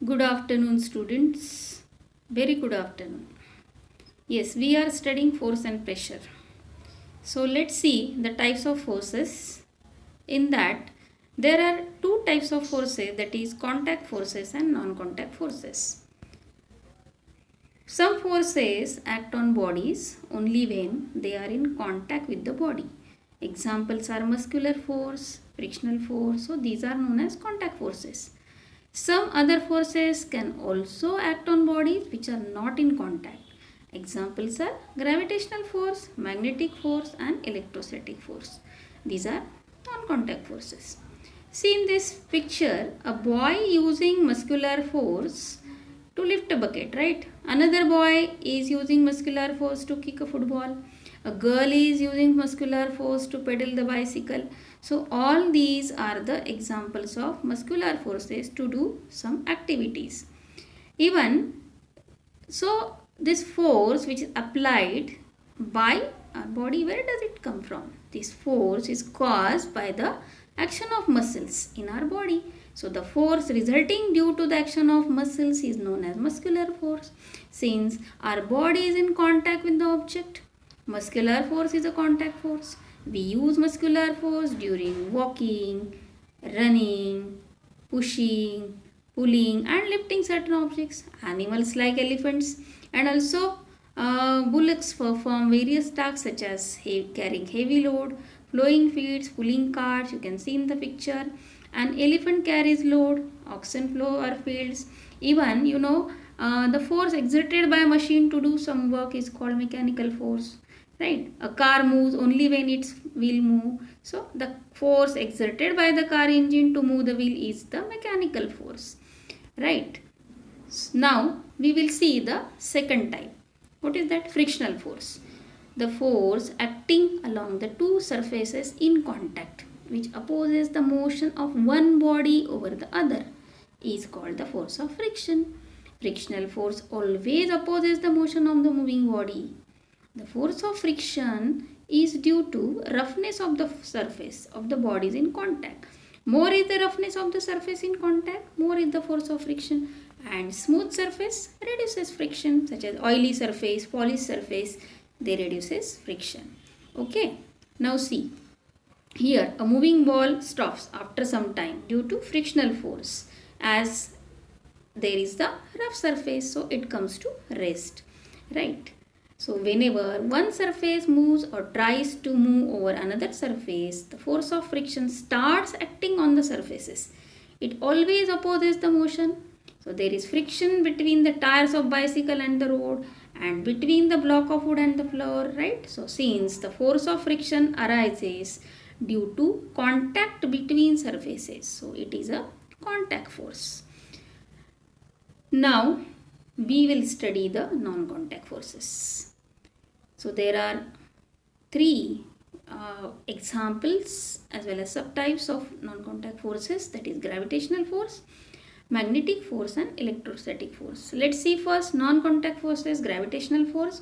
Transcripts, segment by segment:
Good afternoon, students. Very good afternoon. Yes, we are studying force and pressure. So let's see the types of forces. In that, there are two types of forces, that is contact forces and non-contact forces. Some forces act on bodies only when they are in contact with the body. Examples are muscular force, frictional force. So these are known as contact forces. Some other forces can also act on bodies which are not in contact. Examples are gravitational force, magnetic force and electrostatic force. These are non-contact forces. See in this picture, a boy using muscular force to lift a bucket, right? Another boy is using muscular force to kick a football. A girl is using muscular force to pedal the bicycle. So all these are the examples of muscular forces to do some activities. Even so, this force which is applied by our body, where does it come from? This force is caused by the action of muscles in our body. So the force resulting due to the action of muscles is known as muscular force. Since our body is in contact with the object, muscular force is a contact force. We use muscular force during walking, running, pushing, pulling and lifting certain objects. Animals like elephants and also bullocks perform various tasks such as carrying heavy load, flowing feeds, pulling carts. You can see in the picture. An elephant carries load, oxen plow our fields. Even the force exerted by a machine to do some work is called mechanical force. Right? A car moves only when its wheel move. So the force exerted by the car engine to move the wheel is the mechanical force. Right? Now we will see the second type. What is that? Frictional force. The force acting along the two surfaces in contact, which opposes the motion of one body over the other, is called the force of friction. Frictional force always opposes the motion of the moving body. The force of friction is due to roughness of the surface of the bodies in contact. More is the roughness of the surface in contact, more is the force of friction. And smooth surface reduces friction, such as oily surface, polished surface, they reduces friction. Okay. Now see, here a moving ball stops after some time due to frictional force, as there is the rough surface, so it comes to rest, right? So whenever one surface moves or tries to move over another surface, the force of friction starts acting on the surfaces. It always opposes the motion. So there is friction between the tires of bicycle and the road, and between the block of wood and the floor, right? So since the force of friction arises due to contact between surfaces, so it is a contact force. Now we will study the non-contact forces. So there are three examples as well as subtypes of non-contact forces, that is gravitational force, magnetic force and electrostatic force. Let's see first non-contact forces. Gravitational force,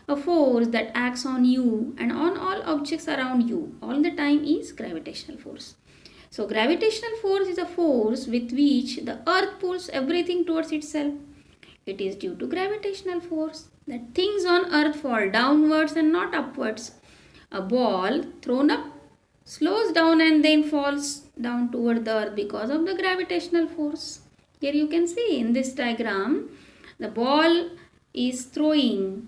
a force that acts on you and on all objects around you all the time, is gravitational force. So gravitational force is a force with which the earth pulls everything towards itself. It is due to gravitational force that things on earth fall downwards and not upwards. A ball thrown up slows down and then falls down toward the earth because of the gravitational force. Here you can see in this diagram, the ball is throwing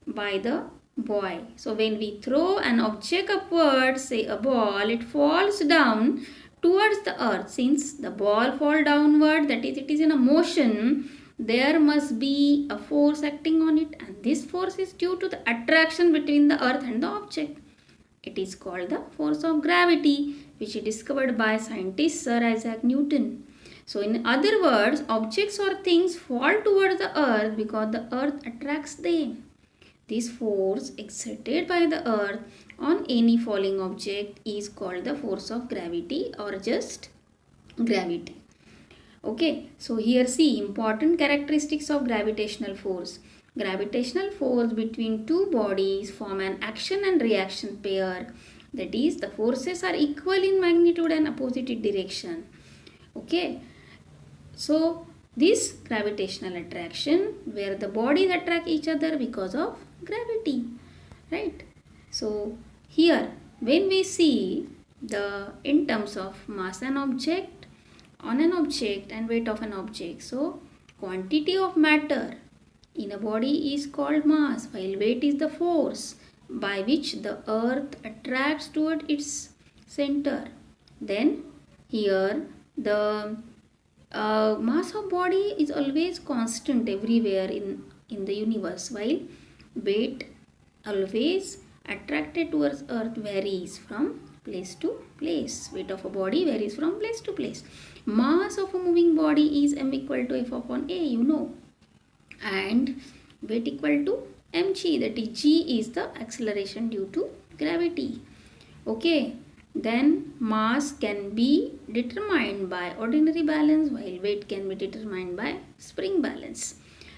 by the boy. So when we throw an object upwards, say a ball, it falls down towards the earth. Since the ball fall downward, that is, it is in a motion, there must be a force acting on it, and this force is due to the attraction between the earth and the object. It is called the force of gravity, which is discovered by scientist Sir Isaac Newton. So in other words, objects or things fall towards the earth because the earth attracts them. This force exerted by the earth on any falling object is called the force of gravity or just gravity. Okay, so here see important characteristics of gravitational force. Gravitational force between two bodies form an action and reaction pair. That is, the forces are equal in magnitude and opposite direction. Okay, so this gravitational attraction where the bodies attract each other because of gravity, right? So here when we see the in terms of mass an object on an object and weight of an object, so quantity of matter in a body is called mass, while weight is the force by which the earth attracts toward its center. Then here the mass of body is always constant everywhere in the universe, while weight always attracted towards earth varies from place to place. Weight of a body varies from place to place. Mass of a moving body is m equal to f upon a, you know, and weight equal to mg, that is g is the acceleration due to gravity. Okay, then mass can be determined by ordinary balance while weight can be determined by spring balance,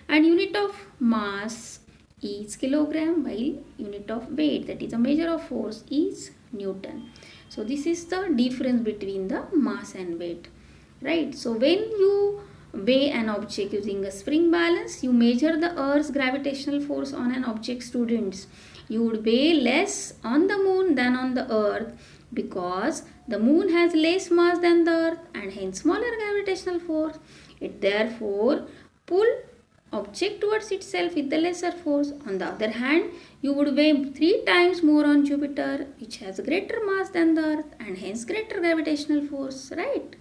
and unit of mass is kilogram while unit of weight, that is a measure of force, is Newton. So this is the difference between the mass and weight, right? So when you weigh an object using a spring balance, you measure the earth's gravitational force on an object, students. You would weigh less on the moon than on the earth because the moon has less mass than the earth and hence smaller gravitational force. It therefore pull object towards itself with the lesser force. On the other hand, you would weigh 3 times more on Jupiter, which has greater mass than the earth and hence greater gravitational force, right?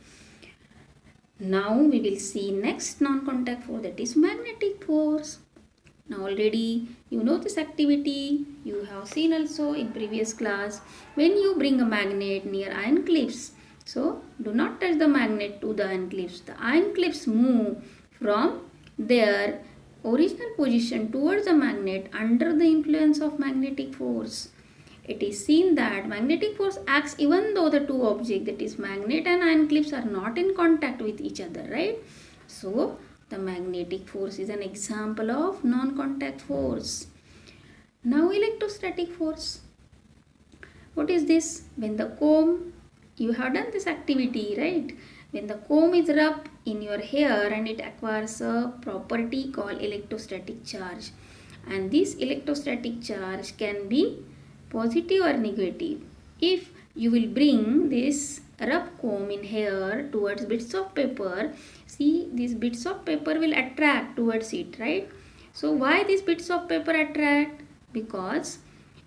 Now we will see next non-contact force, that is magnetic force. Now already you know this activity, you have seen also in previous class. When you bring a magnet near iron cliffs, so do not touch the magnet to the iron cliffs. The iron cliffs move from their original position towards the magnet under the influence of magnetic force. It is seen that magnetic force acts even though the two objects, that is magnet and iron cliffs, are not in contact with each other, right? So the magnetic force is an example of non-contact force. Now electrostatic force. What is this? When the comb, you have done this activity, right? When the comb is rubbed in your hair and it acquires a property called electrostatic charge. And this electrostatic charge can be positive or negative. If you will bring this rub comb in hair towards bits of paper, see these bits of paper will attract towards it, right? So why these bits of paper attract? Because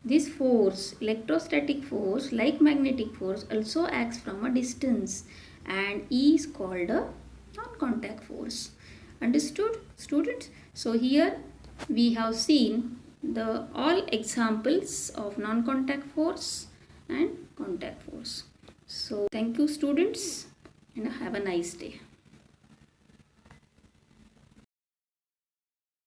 this force, electrostatic force, like magnetic force, also acts from a distance and is called a non-contact force. Understood, students? So here we have seen the all examples of non-contact force and contact force. So thank you, students, and have a nice day.